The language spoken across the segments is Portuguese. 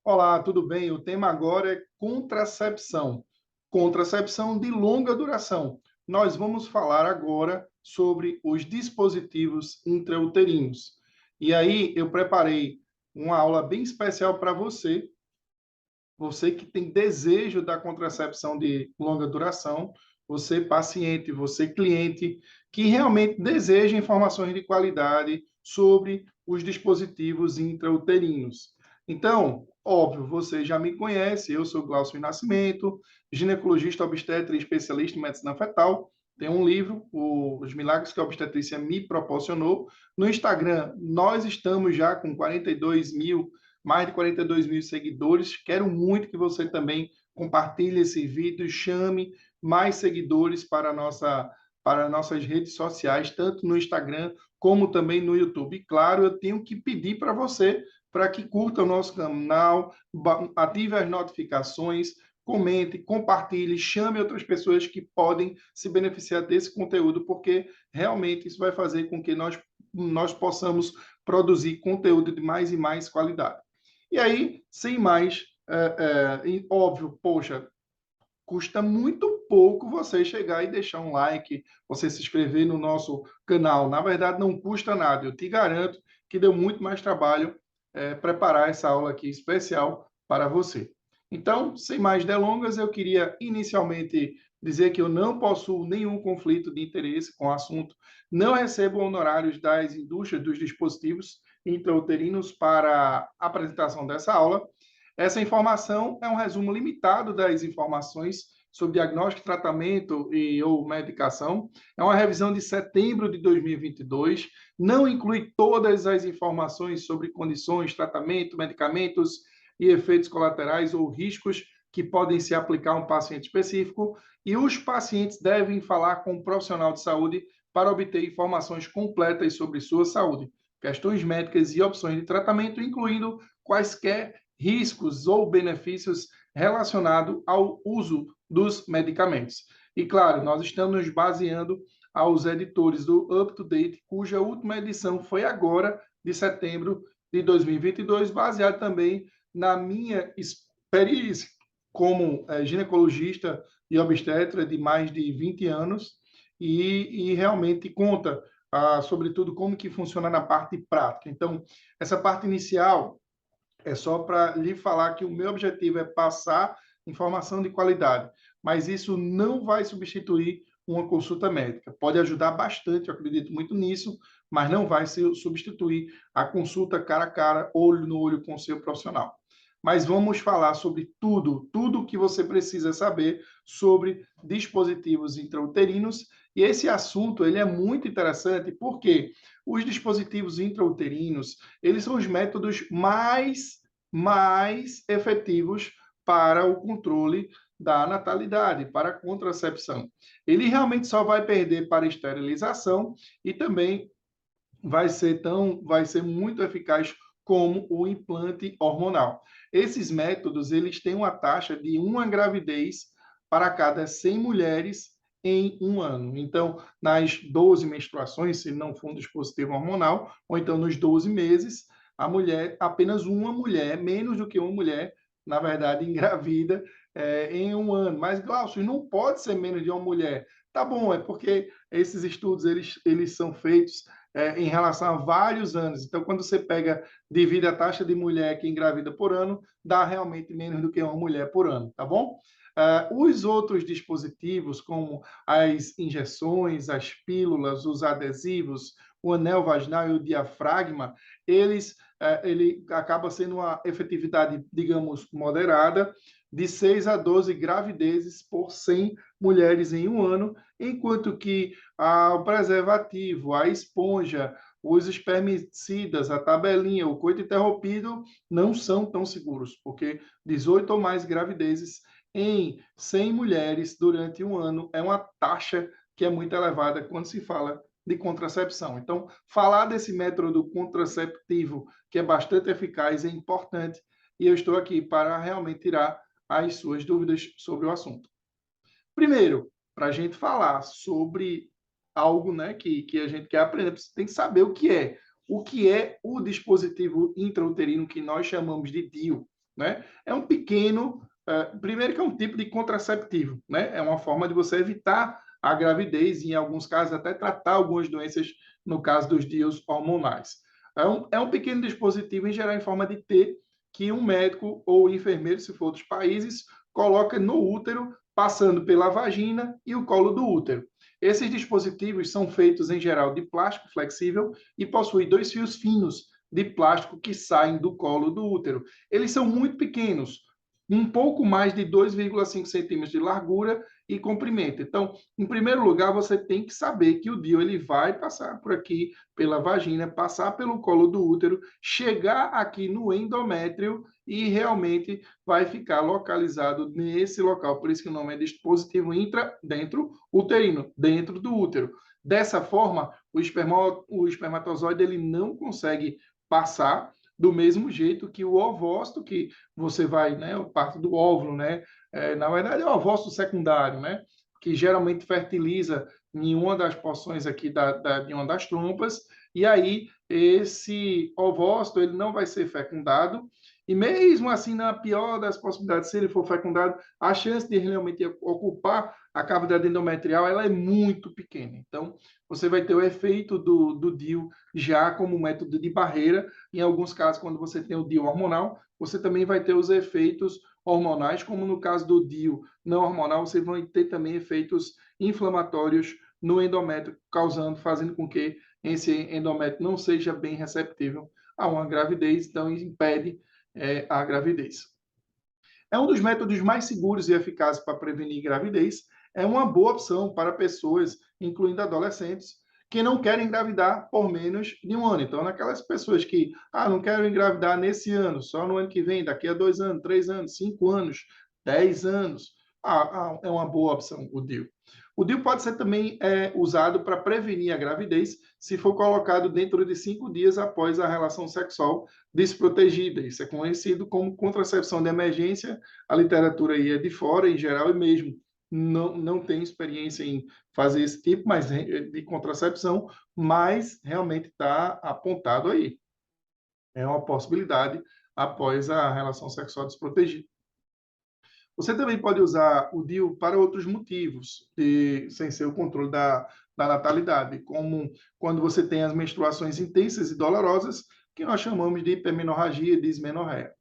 Olá, tudo bem? O tema agora é contracepção. Contracepção de longa duração. Nós vamos falar agora sobre os dispositivos intrauterinos. E aí, eu preparei uma aula bem especial para você, você que tem desejo da contracepção de longa duração, você paciente, você cliente, que realmente deseja informações de qualidade sobre os dispositivos intrauterinos. Então, óbvio, você já me conhece, eu sou Glaucio Nascimento, ginecologista obstetra e especialista em medicina fetal. Tem um livro, Os Milagres que a Obstetrícia me proporcionou. No Instagram, nós estamos já com 42 mil mais de 42 mil seguidores. Quero muito que você também compartilhe esse vídeo, chame mais seguidores para nossas redes sociais, tanto no Instagram como também no YouTube. E, claro, eu tenho que pedir para você para que curta o nosso canal, ative as notificações, comente, compartilhe, chame outras pessoas que podem se beneficiar desse conteúdo, porque realmente isso vai fazer com que nós possamos produzir conteúdo de mais e mais qualidade. E aí, sem mais, óbvio, poxa, custa muito pouco você chegar e deixar um like, você se inscrever no nosso canal. Na verdade, não custa nada. Eu te garanto que deu muito mais trabalho preparar essa aula aqui especial para você. Então, sem mais delongas, eu queria inicialmente dizer que eu não possuo nenhum conflito de interesse com o assunto, não recebo honorários das indústrias dos dispositivos intrauterinos para a apresentação dessa aula. Essa informação é um resumo limitado das informações sobre diagnóstico, tratamento ou medicação. É uma revisão de setembro de 2022. Não inclui todas as informações sobre condições, tratamento, medicamentos e efeitos colaterais ou riscos que podem se aplicar a um paciente específico. E os pacientes devem falar com um profissional de saúde para obter informações completas sobre sua saúde, questões médicas e opções de tratamento, incluindo quaisquer riscos ou benefícios relacionados ao uso dos medicamentos. E, claro, nós estamos nos baseando aos editores do Up to Date, cuja última edição foi agora, de setembro de 2022, baseado também na minha experiência como ginecologista e obstetra de mais de 20 anos e realmente conta, sobretudo, como que funciona na parte prática. Então, essa parte inicial é só para lhe falar que o meu objetivo é passar informação de qualidade, mas isso não vai substituir uma consulta médica. Pode ajudar bastante, eu acredito muito nisso, mas não vai substituir a consulta cara a cara, olho no olho com o seu profissional. Mas vamos falar sobre tudo que você precisa saber sobre dispositivos intrauterinos. E esse assunto ele é muito interessante porque os dispositivos intrauterinos eles são os métodos mais efetivos para o controle da natalidade, para a contracepção. Ele realmente só vai perder para a esterilização e também vai ser muito eficaz como o implante hormonal. Esses métodos, eles têm uma taxa de uma gravidez para cada 100 mulheres em um ano. Então, nas 12 menstruações, se não for um dispositivo hormonal, ou então nos 12 meses, a mulher, apenas uma mulher, menos do que uma mulher, na verdade, engravida em um ano. Mas, Glaucio, não pode ser menos de uma mulher. Tá bom, é porque esses estudos eles são feitos em relação a vários anos. Então, quando você pega, divide a taxa de mulher que engravida por ano, dá realmente menos do que uma mulher por ano, tá bom? Os outros dispositivos, como as injeções, as pílulas, os adesivos, o anel vaginal e o diafragma, ele acaba sendo uma efetividade, digamos, moderada, de 6 a 12 gravidezes por 100 mulheres em um ano, enquanto que o preservativo, a esponja, os espermicidas, a tabelinha, o coito interrompido não são tão seguros, porque 18 ou mais gravidezes em 100 mulheres durante um ano é uma taxa que é muito elevada quando se fala de contracepção. Então, falar desse método contraceptivo, que é bastante eficaz, é importante, e eu estou aqui para realmente tirar as suas dúvidas sobre o assunto. Primeiro, para a gente falar sobre algo, né, que a gente quer aprender, você tem que saber o que é. O que é o dispositivo intrauterino que nós chamamos de DIU? né? É um pequeno, primeiro que é um tipo de contraceptivo, né? É uma forma de você evitar a gravidez e, em alguns casos, até tratar algumas doenças, no caso dos DIUs hormonais. É um pequeno dispositivo, em geral, em forma de T, que um médico ou enfermeiro, se for dos países, coloca no útero, passando pela vagina e o colo do útero. Esses dispositivos são feitos, em geral, de plástico flexível e possuem 2 fios finos de plástico que saem do colo do útero. Eles são muito pequenos, um pouco mais de 2,5 centímetros de largura e comprimento. Então, em primeiro lugar, você tem que saber que o DIU ele vai passar por aqui, pela vagina, passar pelo colo do útero, chegar aqui no endométrio e realmente vai ficar localizado nesse local. Por isso que o nome é dispositivo intra-dentro-uterino, dentro do útero. Dessa forma, o espermatozoide ele não consegue passar do mesmo jeito que o ovócito, que você vai, né, parte do óvulo, né, na verdade é o ovócito secundário, né, que geralmente fertiliza em uma das porções aqui de uma das trompas, e aí esse ovócito ele não vai ser fecundado, e mesmo assim, na pior das possibilidades, se ele for fecundado, a chance de realmente ocupar a cavidade endometrial ela é muito pequena. Então, você vai ter o efeito do DIU já como método de barreira. Em alguns casos, quando você tem o DIU hormonal, você também vai ter os efeitos hormonais, como no caso do DIU não hormonal, você vai ter também efeitos inflamatórios no endométrio, fazendo com que esse endométrio não seja bem receptível a uma gravidez, então impede a gravidez. É um dos métodos mais seguros e eficazes para prevenir gravidez. É uma boa opção para pessoas, incluindo adolescentes, que não querem engravidar por menos de um ano. Então, naquelas pessoas que, não quero engravidar nesse ano, só no ano que vem, daqui a 2 anos, 3 anos, 5 anos, 10 anos, é uma boa opção o DIU. O DIU pode ser também usado para prevenir a gravidez se for colocado dentro de 5 dias após a relação sexual desprotegida. Isso é conhecido como contracepção de emergência. A literatura aí é de fora, em geral, e mesmo não tem experiência em fazer esse tipo de contracepção, mas realmente está apontado aí. É uma possibilidade após a relação sexual desprotegida. Você também pode usar o DIU para outros motivos, sem ser o controle da natalidade, como quando você tem as menstruações intensas e dolorosas, que nós chamamos de hipermenorragia e dismenorreia.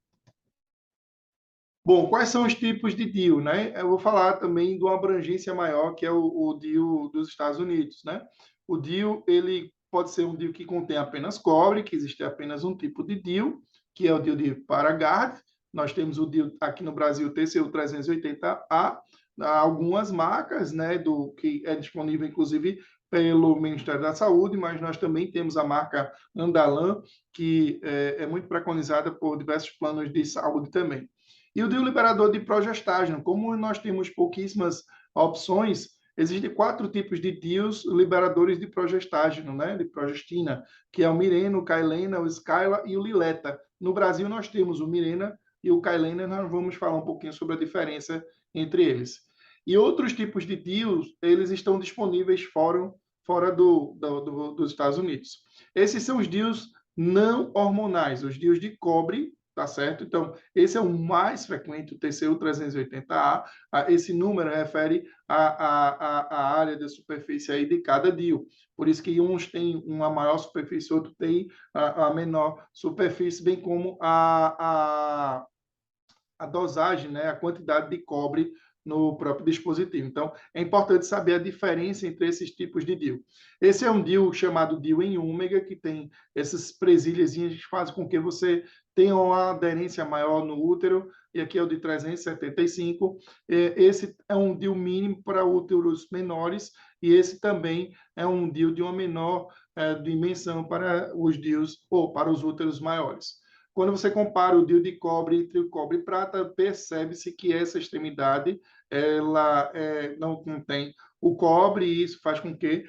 Bom, quais são os tipos de DIU, né? Eu vou falar também de uma abrangência maior, que é o DIU dos Estados Unidos, né? O DIU, ele pode ser um DIU que contém apenas cobre, que existe apenas um tipo de DIU, que é o DIU de Paragard. Nós temos o DIU aqui no Brasil, TCU 380A, algumas marcas, né, que é disponível, inclusive, pelo Ministério da Saúde, mas nós também temos a marca Andalan, que é muito preconizada por diversos planos de saúde também. E o DIU liberador de progestágeno, como nós temos pouquíssimas opções, existem 4 tipos de DIUs liberadores de progestágeno, né, de progestina, que é o Mirena, o Cailena, o Skyla e o Lileta. No Brasil, nós temos o Mirena e o Cailena, nós vamos falar um pouquinho sobre a diferença entre eles. E outros tipos de DIUs, eles estão disponíveis fora dos Estados Unidos. Esses são os DIUs não hormonais, os DIUs de cobre, tá certo? Então, esse é o mais frequente, o TCU 380A. Esse número refere à área da superfície aí de cada DIU. Por isso que uns têm uma maior superfície, outro tem a menor superfície, bem como a dosagem, né, a quantidade de cobre no próprio dispositivo. Então, é importante saber a diferença entre esses tipos de DIU. Esse é um DIU chamado DIU em ômega, que tem essas presilhazinhas que fazem com que você tenha uma aderência maior no útero, e aqui é o de 375. Esse é um DIU mínimo para úteros menores, e esse também é um DIU de uma menor dimensão para os DIUs, ou para os úteros maiores. Quando você compara o DIU de cobre entre o cobre e prata, percebe-se que essa extremidade ela não contém o cobre, e isso faz com que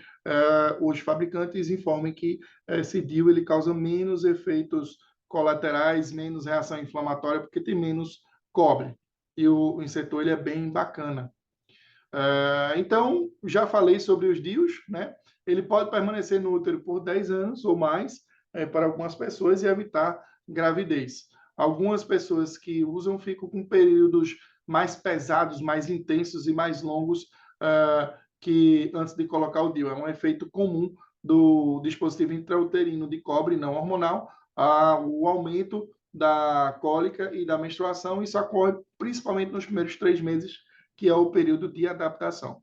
os fabricantes informem que esse DIU ele causa menos efeitos colaterais, menos reação inflamatória, porque tem menos cobre. E o insetor ele é bem bacana. Então, já falei sobre os DIUs, né? Ele pode permanecer no útero por 10 anos ou mais para algumas pessoas e evitar gravidez. Algumas pessoas que usam ficam com períodos mais pesados, mais intensos e mais longos que antes de colocar o DIU. É um efeito comum do dispositivo intrauterino de cobre não hormonal, o aumento da cólica e da menstruação. Isso ocorre principalmente nos primeiros 3 meses, que é o período de adaptação.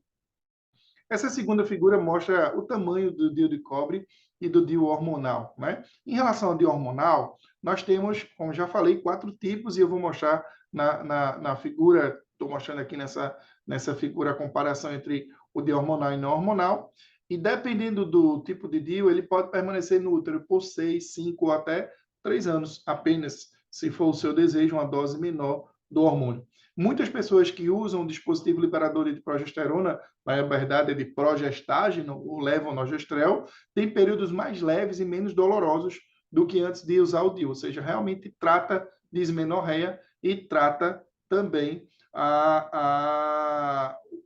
Essa segunda figura mostra o tamanho do DIU de cobre e do DIU hormonal. Né? Em relação ao DIU hormonal, nós temos, como já falei, 4 tipos, e eu vou mostrar na figura, estou mostrando aqui nessa figura a comparação entre o DIU hormonal e não hormonal. E dependendo do tipo de DIU, ele pode permanecer no útero por 6, 5 ou até 3 anos apenas, se for o seu desejo, uma dose menor do hormônio. Muitas pessoas que usam o dispositivo liberador de progesterona, na verdade é de progestágeno, o levonorgestrel, têm períodos mais leves e menos dolorosos do que antes de usar o DIU, ou seja, realmente trata dismenorreia e trata também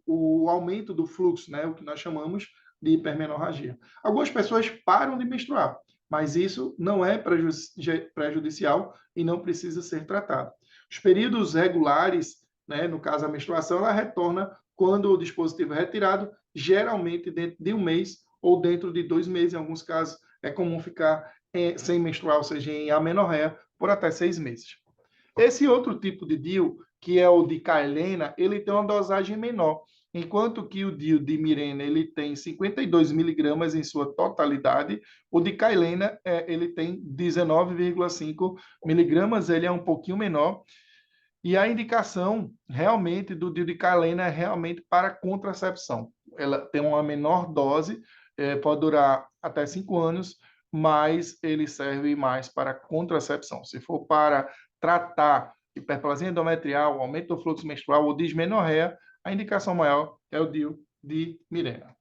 o aumento do fluxo, né, o que nós chamamos de hipermenorragia. Algumas pessoas param de menstruar, mas isso não é prejudicial e não precisa ser tratado. Os períodos regulares, né, no caso a menstruação, ela retorna quando o dispositivo é retirado, geralmente dentro de 1 mês ou dentro de 2 meses. Em alguns casos, é comum ficar sem menstruar, ou seja, em amenorreia, por até 6 meses. Esse outro tipo de DIU, que é o de Cailena, ele tem uma dosagem menor, enquanto que o DIU de Mirena ele tem 52 miligramas em sua totalidade, o de Cailena ele tem 19,5 miligramas, ele é um pouquinho menor, e a indicação realmente do DIU de Cailena é realmente para contracepção. Ela tem uma menor dose, pode durar até 5 anos, mas ele serve mais para contracepção. Se for para tratar hiperplasia endometrial, aumento do fluxo menstrual ou dismenorreia, a indicação maior é o DIU de Mirena.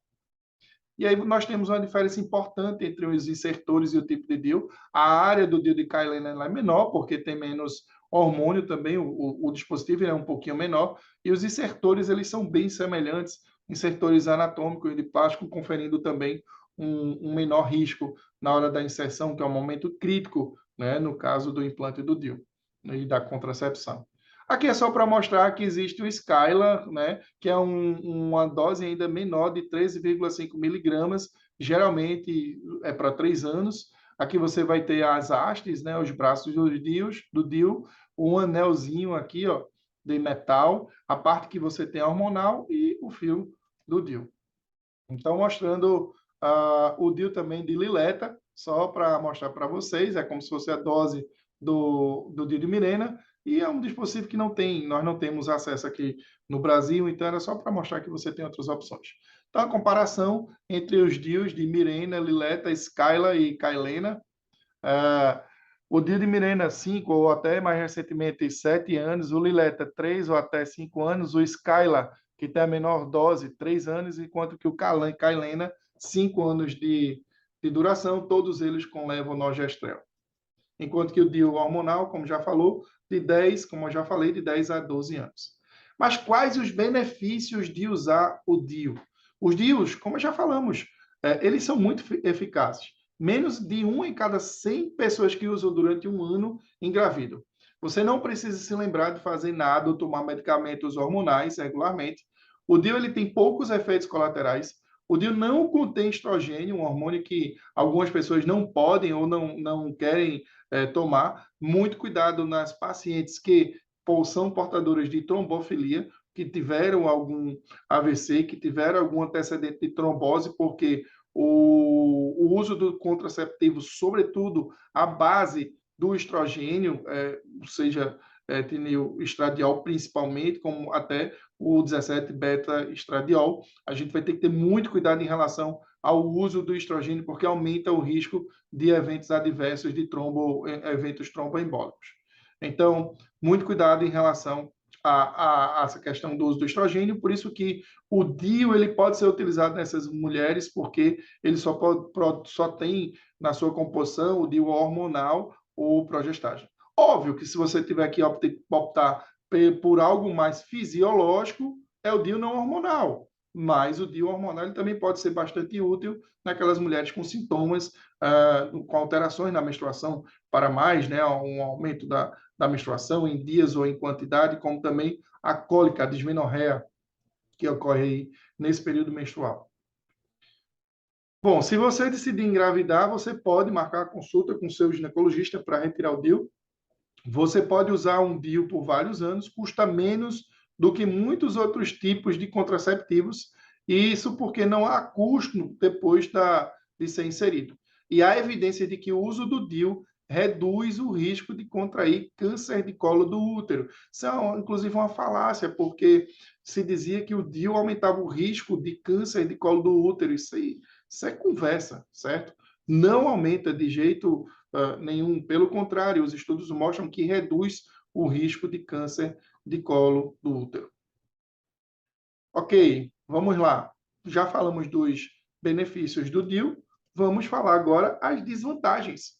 E aí nós temos uma diferença importante entre os insertores e o tipo de DIU. A área do DIU de Cailena é menor, porque tem menos hormônio também, o dispositivo é um pouquinho menor, e os insertores eles são bem semelhantes, insertores anatômicos de plástico, conferindo também um menor risco na hora da inserção, que é um momento crítico, né, no caso do implante do DIU e da contracepção. Aqui é só para mostrar que existe o Skyla, né, que é uma dose ainda menor de 13,5 miligramas, geralmente é para 3 anos. Aqui você vai ter as hastes, né, os braços do DIU, um anelzinho aqui, ó, de metal, a parte que você tem hormonal e o fio do DIU. Então, mostrando o DIU também de Liletta, só para mostrar para vocês, é como se fosse a dose do DIU de Mirena, e é um dispositivo que nós não temos acesso aqui no Brasil, então era só para mostrar que você tem outras opções. Então, a comparação entre os DIUs de Mirena, Liletta, Skyla e Cailena. O DIU de Mirena, 5 ou até mais recentemente 7 anos, o Liletta, 3 ou até 5 anos, o Skyla, que tem a menor dose, 3 anos, enquanto que o Cailena, 5 anos de duração, todos eles com levonorgestrel. Enquanto que o DIU hormonal, como já falou, de 10, como eu já falei, de 10 a 12 anos. Mas quais os benefícios de usar o DIU? Os DIUs, como já falamos, eles são muito eficazes. Menos de 1 em cada 100 pessoas que usam durante 1 ano engravidam. Você não precisa se lembrar de fazer nada ou tomar medicamentos hormonais regularmente. O DIU ele tem poucos efeitos colaterais. O DIU não contém estrogênio, um hormônio que algumas pessoas não podem ou não querem tomar. Muito cuidado nas pacientes que são portadoras de trombofilia, que tiveram algum AVC, que tiveram algum antecedente de trombose, porque o uso do contraceptivo, sobretudo a base do estrogênio, seja etileno estradiol principalmente, como até o 17-beta-estradiol, a gente vai ter que ter muito cuidado em relação ao uso do estrogênio, porque aumenta o risco de eventos adversos de eventos tromboembólicos. Então, muito cuidado em relação a essa questão do uso do estrogênio, por isso que o DIU ele pode ser utilizado nessas mulheres, porque ele só tem na sua composição o DIU hormonal ou progestágeno. Óbvio que se você tiver que optar por algo mais fisiológico, é o DIU não hormonal. mas o DIU hormonal ele também pode ser bastante útil naquelas mulheres com sintomas, com alterações na menstruação para mais, né, um aumento da menstruação em dias ou em quantidade, como também a cólica, a dismenorreia, que ocorre aí nesse período menstrual. Bom, se você decidir engravidar, você pode marcar a consulta com seu ginecologista para retirar o DIU. Você pode usar um DIU por vários anos, custa menos do que muitos outros tipos de contraceptivos, e isso porque não há custo depois de ser inserido. E há evidência de que o uso do DIU reduz o risco de contrair câncer de colo do útero. Isso é, inclusive, uma falácia, porque se dizia que o DIU aumentava o risco de câncer de colo do útero. Isso é conversa, certo? Não aumenta de jeito nenhum. Pelo contrário, os estudos mostram que reduz o risco de câncer de colo do útero. Ok, vamos lá. Já falamos dos benefícios do DIU, vamos falar agora as desvantagens.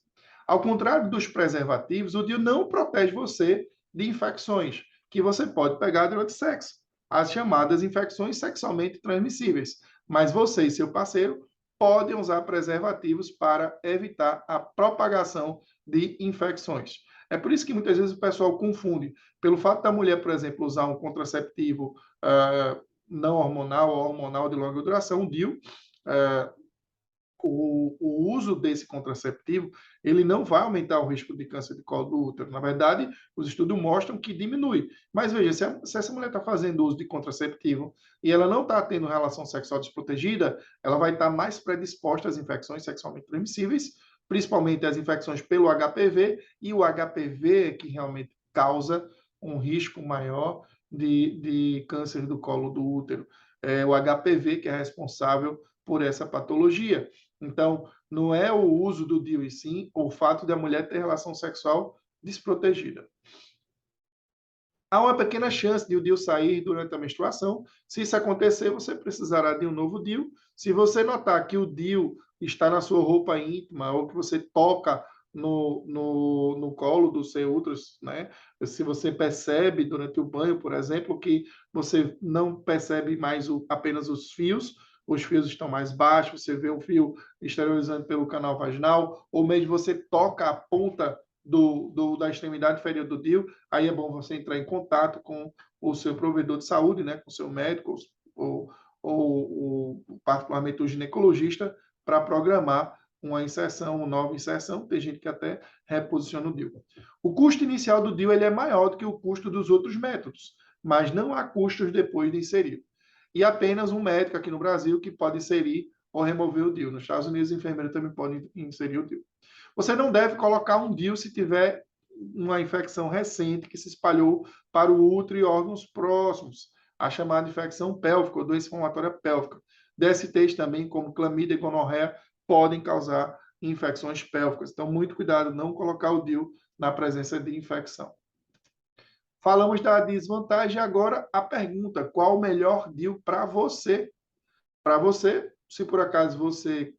Ao contrário dos preservativos, o DIU não protege você de infecções que você pode pegar durante o sexo, as chamadas infecções sexualmente transmissíveis. Mas você e seu parceiro podem usar preservativos para evitar a propagação de infecções. É por isso que muitas vezes o pessoal confunde. Pelo fato da mulher, por exemplo, usar um contraceptivo não hormonal ou hormonal de longa duração, o DIU, o uso desse contraceptivo, ele não vai aumentar o risco de câncer de colo do útero. Na verdade, os estudos mostram que diminui. Mas veja, se essa mulher está fazendo uso de contraceptivo e ela não está tendo relação sexual desprotegida, ela vai estar mais predisposta às infecções sexualmente transmissíveis, principalmente as infecções pelo HPV, e o HPV é que realmente causa um risco maior de câncer do colo do útero. É o HPV que é responsável por essa patologia. Então, não é o uso do DIU, e sim o fato da mulher ter relação sexual desprotegida. Há uma pequena chance de o DIU sair durante a menstruação. Se isso acontecer, você precisará de um novo DIU. Se você notar que o DIU está na sua roupa íntima ou que você toca no colo do seu útero, né? Se você percebe durante o banho, por exemplo, que você não percebe mais apenas os fios estão mais baixos, você vê o fio exteriorizando pelo canal vaginal, ou mesmo você toca a ponta da extremidade inferior do DIU, aí é bom você entrar em contato com o seu provedor de saúde, né, com o seu médico, ou particularmente o ginecologista, para programar uma inserção, uma nova inserção. Tem gente que até reposiciona o DIU. O custo inicial do DIU ele é maior do que o custo dos outros métodos, mas não há custos depois de inserido. E apenas um médico aqui no Brasil que pode inserir ou remover o DIU. Nos Estados Unidos, o enfermeiro também pode inserir o DIU. Você não deve colocar um DIU se tiver uma infecção recente que se espalhou para o útero e órgãos próximos, a chamada infecção pélvica ou doença inflamatória pélvica. DSTs também, como clamídia e gonorreia, podem causar infecções pélvicas. Então, muito cuidado, não colocar o DIU na presença de infecção. Falamos da desvantagem, agora a pergunta: qual o melhor DIU para você? Para você, se por acaso você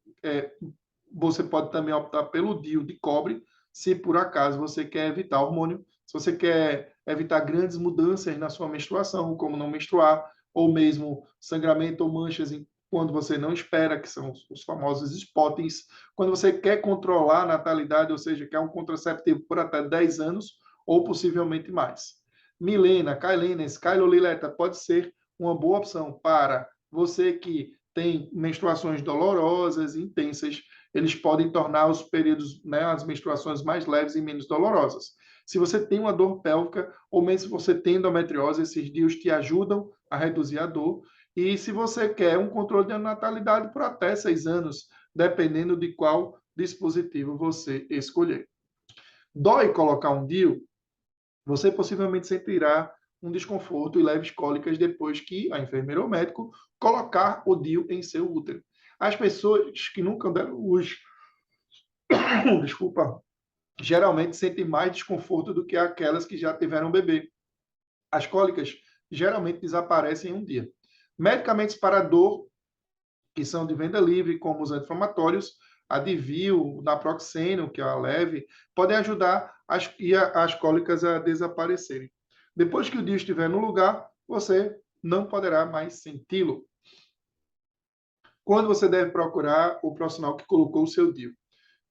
pode também optar pelo DIU de cobre, se por acaso você quer evitar hormônio, se você quer evitar grandes mudanças na sua menstruação, como não menstruar, ou mesmo sangramento ou manchas quando você não espera, que são os famosos spottings, quando você quer controlar a natalidade, ou seja, quer um contraceptivo por até 10 anos, ou possivelmente mais. Milena, Kailene, Skylolileta pode ser uma boa opção para você que tem menstruações dolorosas, intensas. Eles podem tornar os períodos, né, as menstruações mais leves e menos dolorosas. Se você tem uma dor pélvica, ou mesmo se você tem endometriose, esses DIUs te ajudam a reduzir a dor. E se você quer um controle de natalidade por até 6 anos, dependendo de qual dispositivo você escolher. Dói colocar um DIU? Você possivelmente sentirá um desconforto e leves cólicas depois que a enfermeira ou médico colocar o DIU em seu útero. As pessoas que nunca deram luz, desculpa, geralmente sentem mais desconforto do que aquelas que já tiveram bebê. As cólicas geralmente desaparecem em um dia. Medicamentos para dor, que são de venda livre, como os anti-inflamatórios, Advil, naproxeno, que é a leve, podem ajudar as cólicas a desaparecerem. Depois que o DIU estiver no lugar, você não poderá mais senti-lo. Quando você deve procurar o profissional que colocou o seu DIU?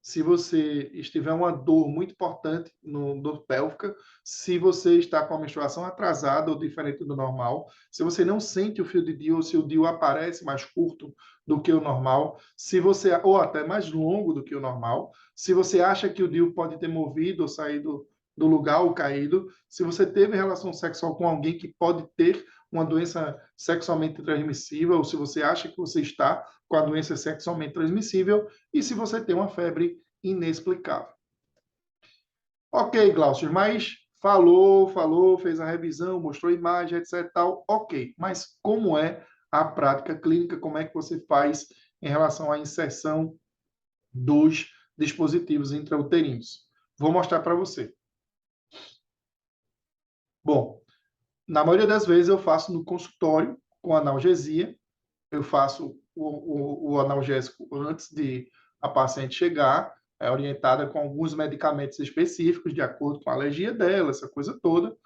Se você estiver uma dor muito importante no dor pélvica, se você está com a menstruação atrasada ou diferente do normal, se você não sente o fio de DIU, ou se o DIU aparece mais curto do que o normal, se você ou até mais longo do que o normal, se você acha que o DIU pode ter movido ou saído do lugar ou caído, se você teve relação sexual com alguém que pode ter uma doença sexualmente transmissível, ou se você acha que você está com a doença sexualmente transmissível, e se você tem uma febre inexplicável. Ok, Glaucio, mas falou, fez a revisão, mostrou imagem, etc. Tal, ok, mas como é a prática clínica? Como é que você faz em relação à inserção dos dispositivos intrauterinos? Vou mostrar para você. Bom, na maioria das vezes eu faço no consultório com analgesia, eu faço o analgésico antes de a paciente chegar, é orientada com alguns medicamentos específicos, de acordo com a alergia dela, essa coisa toda.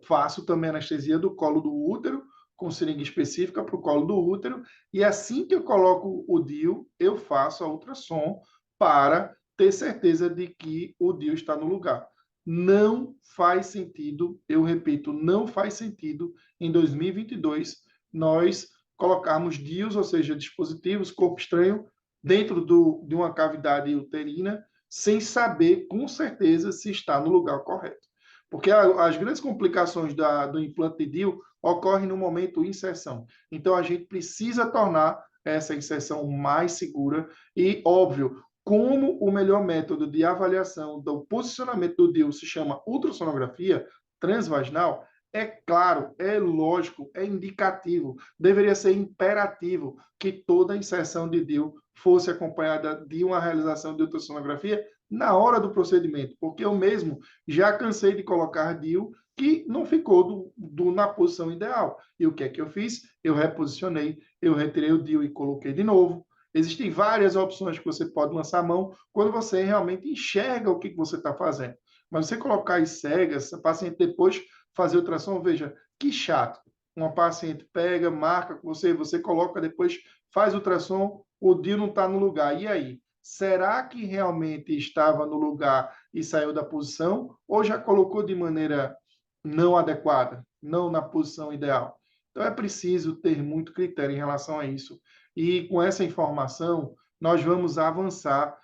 Faço também anestesia do colo do útero, com seringa específica para o colo do útero, e assim que eu coloco o DIU, eu faço a ultrassom para ter certeza de que o DIU está no lugar. Não faz sentido, eu repito, não faz sentido em 2022 nós colocarmos DIUs, ou seja, dispositivos, corpo estranho, dentro de uma cavidade uterina, sem saber com certeza se está no lugar correto. Porque as grandes complicações do implante de DIU ocorrem no momento inserção. Então, a gente precisa tornar essa inserção mais segura e, óbvio, como o melhor método de avaliação do posicionamento do DIU se chama ultrassonografia transvaginal, é claro, é lógico, é indicativo, deveria ser imperativo que toda inserção de DIU fosse acompanhada de uma realização de ultrassonografia na hora do procedimento, porque eu mesmo já cansei de colocar DIU que não ficou na posição ideal. E o que é que eu fiz? Eu reposicionei, eu retirei o DIU e coloquei de novo. Existem várias opções que você pode lançar a mão quando você realmente enxerga o que você está fazendo. Mas você colocar as cegas, a paciente depois fazer ultrassom, veja, que chato. Uma paciente pega, marca com você, você coloca, depois faz ultrassom, o DIU não está no lugar. E aí? Será que realmente estava no lugar e saiu da posição? Ou já colocou de maneira não adequada, não na posição ideal? Então é preciso ter muito critério em relação a isso. E com essa informação, nós vamos avançar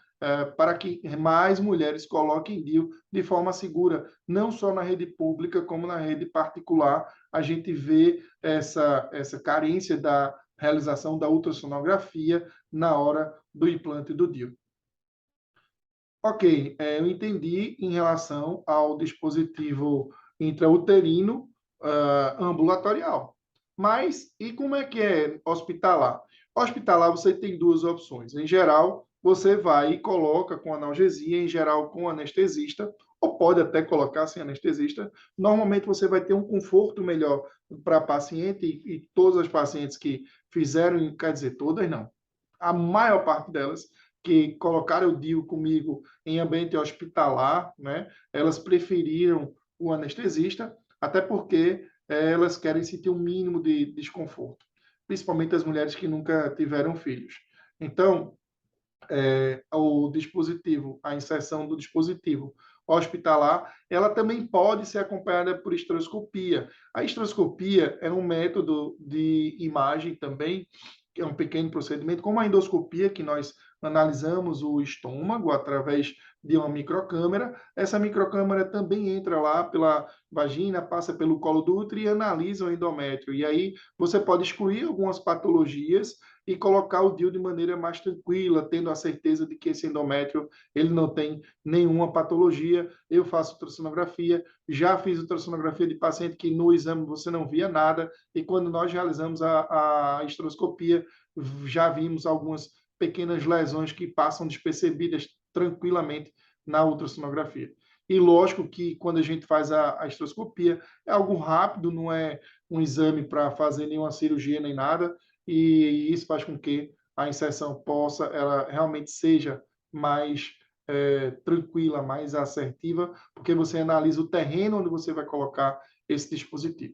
para que mais mulheres coloquem DIU de forma segura, não só na rede pública, como na rede particular. A gente vê essa carência da realização da ultrassonografia na hora do implante do DIU. Ok, eu entendi em relação ao dispositivo intrauterino ambulatorial. Mas e como é que é hospitalar? Hospitalar você tem duas opções. Em geral, você vai e coloca com analgesia, em geral com anestesista, ou pode até colocar sem anestesista. Normalmente você vai ter um conforto melhor para a paciente e todas as pacientes que fizeram, quer dizer, todas não, a maior parte delas que colocaram o DIU comigo em ambiente hospitalar, né, elas preferiram o anestesista, até porque elas querem sentir um mínimo de desconforto, principalmente as mulheres que nunca tiveram filhos. Então, o dispositivo, a inserção do dispositivo hospitalar, ela também pode ser acompanhada por histeroscopia. A histeroscopia é um método de imagem também, que é um pequeno procedimento, como a endoscopia, que nós analisamos o estômago através de uma microcâmera. Essa microcâmera também entra lá pela vagina, passa pelo colo do útero e analisa o endométrio. E aí você pode excluir algumas patologias e colocar o DIU de maneira mais tranquila, tendo a certeza de que esse endométrio ele não tem nenhuma patologia. Eu faço ultrassonografia, já fiz ultrassonografia de paciente que no exame você não via nada, e quando nós realizamos a histeroscopia, já vimos algumas pequenas lesões que passam despercebidas tranquilamente na ultrassonografia. E lógico que quando a gente faz a histeroscopia, é algo rápido, não é um exame para fazer nenhuma cirurgia nem nada, e isso faz com que a inserção possa, ela realmente seja mais tranquila, mais assertiva, porque você analisa o terreno onde você vai colocar esse dispositivo.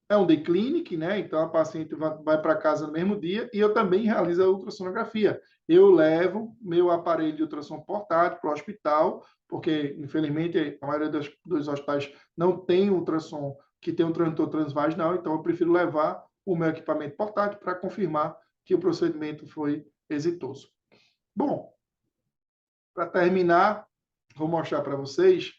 é um day clinic, né? Então a paciente vai para casa no mesmo dia e eu também realizo a ultrassonografia. Eu levo meu aparelho de ultrassom portátil para o hospital, porque infelizmente a maioria dos hospitais não tem ultrassom que tem um transdutor transvaginal, então eu prefiro levar o meu equipamento portátil para confirmar que o procedimento foi exitoso. Bom, para terminar, vou mostrar para vocês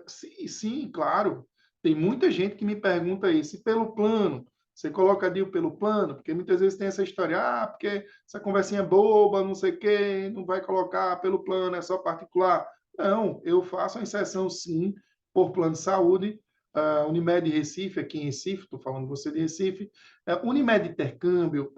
sim, sim, claro. Tem muita gente que me pergunta isso, e pelo plano? Você coloca DIU pelo plano? Porque muitas vezes tem essa história, porque essa conversinha boba, não sei o quê, não vai colocar pelo plano, é só particular. Não, eu faço a inserção sim, por plano de saúde. Unimed Recife, aqui em Recife, estou falando você de Recife. Unimed Intercâmbio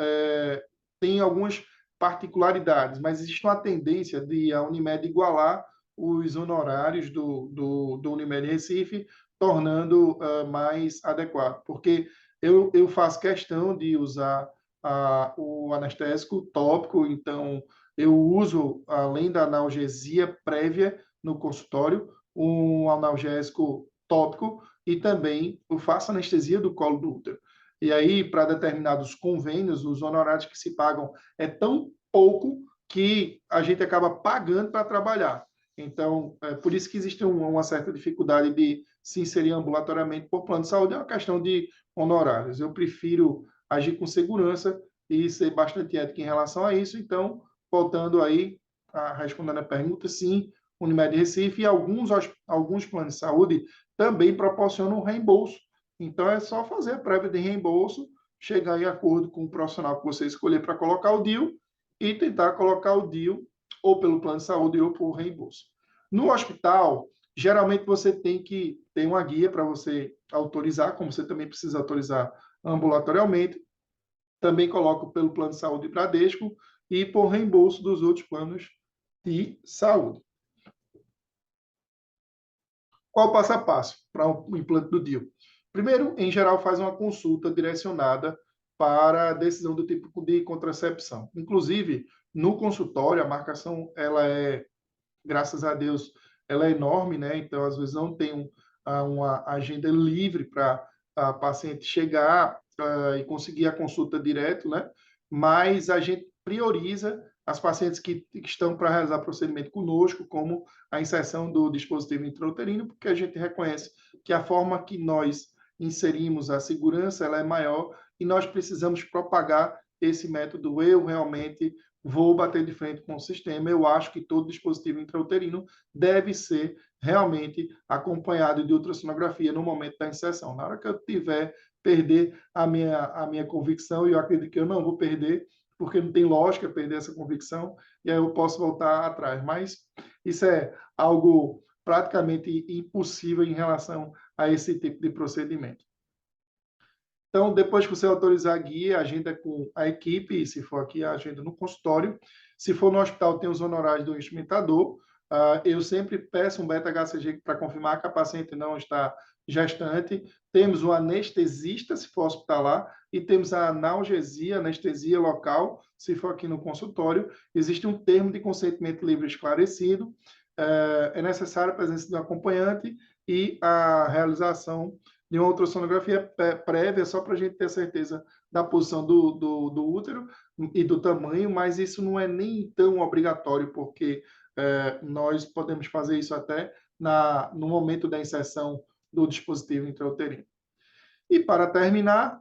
tem algumas particularidades, mas existe uma tendência de a Unimed igualar os honorários do Unimed Recife, tornando mais adequado, porque eu faço questão de usar o anestésico tópico, então eu uso, além da analgesia prévia no consultório, um analgésico tópico e também eu faço anestesia do colo do útero. E aí, para determinados convênios, os honorários que se pagam é tão pouco que a gente acaba pagando para trabalhar. Então, é por isso que existe uma certa dificuldade de se inserir ambulatoriamente por plano de saúde, é uma questão de honorários. Eu prefiro agir com segurança e ser bastante ético em relação a isso. Então, voltando aí, respondendo a pergunta, sim, Unimed Recife e alguns planos de saúde também proporcionam reembolso. Então, é só fazer a prévia de reembolso, chegar em acordo com o profissional que você escolher para colocar o DIU e tentar colocar o DIU ou pelo plano de saúde ou por reembolso. No hospital, geralmente você tem que ter uma guia para você autorizar, como você também precisa autorizar ambulatorialmente. Também coloco pelo plano de saúde Bradesco e por reembolso dos outros planos de saúde. Qual o passo a passo para o implante do DIU? Primeiro, em geral, faz uma consulta direcionada para a decisão do tipo de contracepção. Inclusive, no consultório, a marcação, ela é, graças a Deus, ela é enorme, né? Então, às vezes, não tem uma agenda livre para a paciente chegar e conseguir a consulta direto, né? Mas a gente prioriza as pacientes que estão para realizar procedimento conosco, como a inserção do dispositivo intrauterino, porque a gente reconhece que a forma que nós inserimos a segurança ela é maior e nós precisamos propagar esse método. Eu realmente vou bater de frente com o sistema. Eu acho que todo dispositivo intrauterino deve ser realmente acompanhado de ultrassonografia no momento da inserção. Na hora que eu tiver perder a minha convicção, e eu acredito que eu não vou perder, porque não tem lógica perder essa convicção, e aí eu posso voltar atrás. Mas isso é algo praticamente impossível em relação a esse tipo de procedimento. Então, depois que você autorizar a guia, agenda com a equipe, se for aqui, a agenda no consultório. Se for no hospital, tem os honorários do instrumentador. Eu sempre peço um beta-HCG para confirmar que a paciente não está gestante. Temos o anestesista, se for hospitalar, e temos a analgesia, anestesia local, se for aqui no consultório. Existe um termo de consentimento livre esclarecido. É necessária a presença do acompanhante e a realização de uma ultrassonografia prévia, só para a gente ter certeza da posição do útero e do tamanho, mas isso não é nem tão obrigatório, porque nós podemos fazer isso até no momento da inserção do dispositivo intrauterino. E para terminar,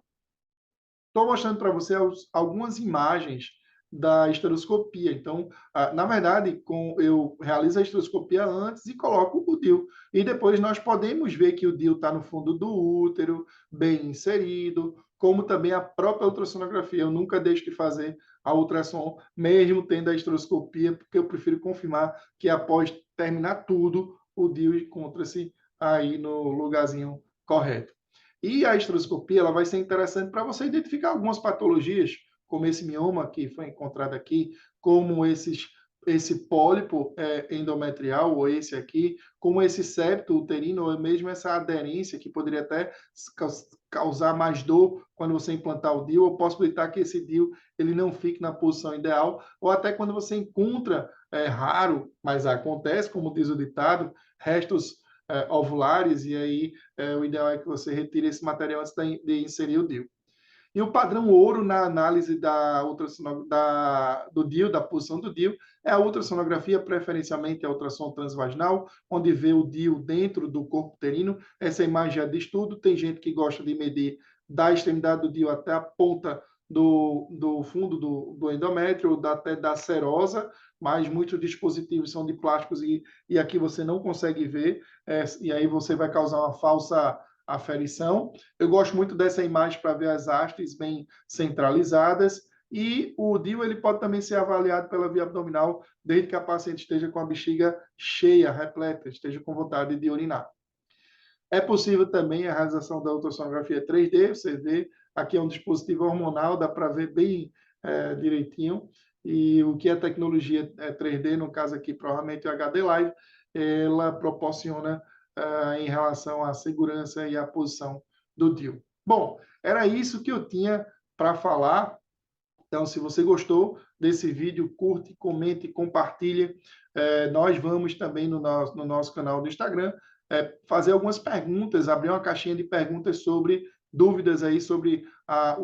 estou mostrando para você algumas imagens da esteroscopia. Então, na verdade, eu realizo a esteroscopia antes e coloco o DIU. E depois nós podemos ver que o DIU está no fundo do útero, bem inserido, como também a própria ultrassonografia. Eu nunca deixo de fazer a ultrassom, mesmo tendo a esteroscopia, porque eu prefiro confirmar que após terminar tudo, o DIU encontra-se aí no lugarzinho correto. E a esteroscopia ela vai ser interessante para você identificar algumas patologias, como esse mioma que foi encontrado aqui, como esse pólipo endometrial, ou esse aqui, como esse septo uterino, ou mesmo essa aderência, que poderia até causar mais dor quando você implantar o DIU, ou possibilitar que esse DIU ele não fique na posição ideal, ou até quando você encontra, raro, mas acontece, como diz o ditado, restos ovulares, e aí o ideal é que você retire esse material antes de inserir o DIU. E o padrão ouro na análise do DIU, da posição do DIU, é a ultrassonografia, preferencialmente a ultrassom transvaginal, onde vê o DIU dentro do corpo uterino. Essa imagem é de estudo. Tem gente que gosta de medir da extremidade do DIU até a ponta do fundo do endométrio, até da serosa, mas muitos dispositivos são de plásticos e aqui você não consegue ver, e aí você vai causar uma falsa aferição. Eu gosto muito dessa imagem para ver as hastes bem centralizadas. E o DIU ele pode também ser avaliado pela via abdominal, desde que a paciente esteja com a bexiga cheia, repleta, esteja com vontade de urinar. É possível também a realização da ultrassonografia 3D, você vê, aqui é um dispositivo hormonal, dá para ver bem direitinho. E o que a tecnologia 3D, no caso aqui, provavelmente o HD Live, ela proporciona em relação à segurança e à posição do DIU. Bom, era isso que eu tinha para falar. Então, se você gostou desse vídeo, curte, comente, compartilhe. Nós vamos também no nosso canal do Instagram fazer algumas perguntas, abrir uma caixinha de perguntas sobre dúvidas aí sobre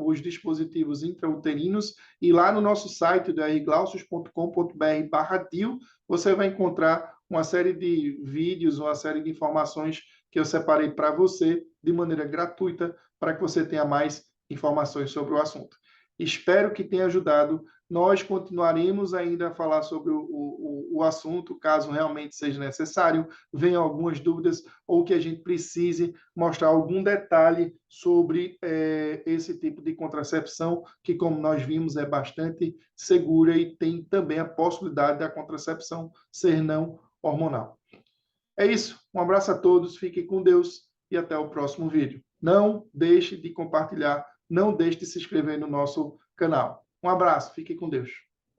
os dispositivos intrauterinos, e lá no nosso site do rglaucios.com.br/DIU você vai encontrar uma série de vídeos, uma série de informações que eu separei para você de maneira gratuita, para que você tenha mais informações sobre o assunto. Espero que tenha ajudado. Nós continuaremos ainda a falar sobre o assunto, caso realmente seja necessário, venham algumas dúvidas ou que a gente precise mostrar algum detalhe sobre esse tipo de contracepção, que, como nós vimos, é bastante segura e tem também a possibilidade da contracepção ser não hormonal. É isso. Um abraço a todos, fiquem com Deus e até o próximo vídeo. Não deixe de compartilhar, não deixe de se inscrever no nosso canal. Um abraço, fiquem com Deus.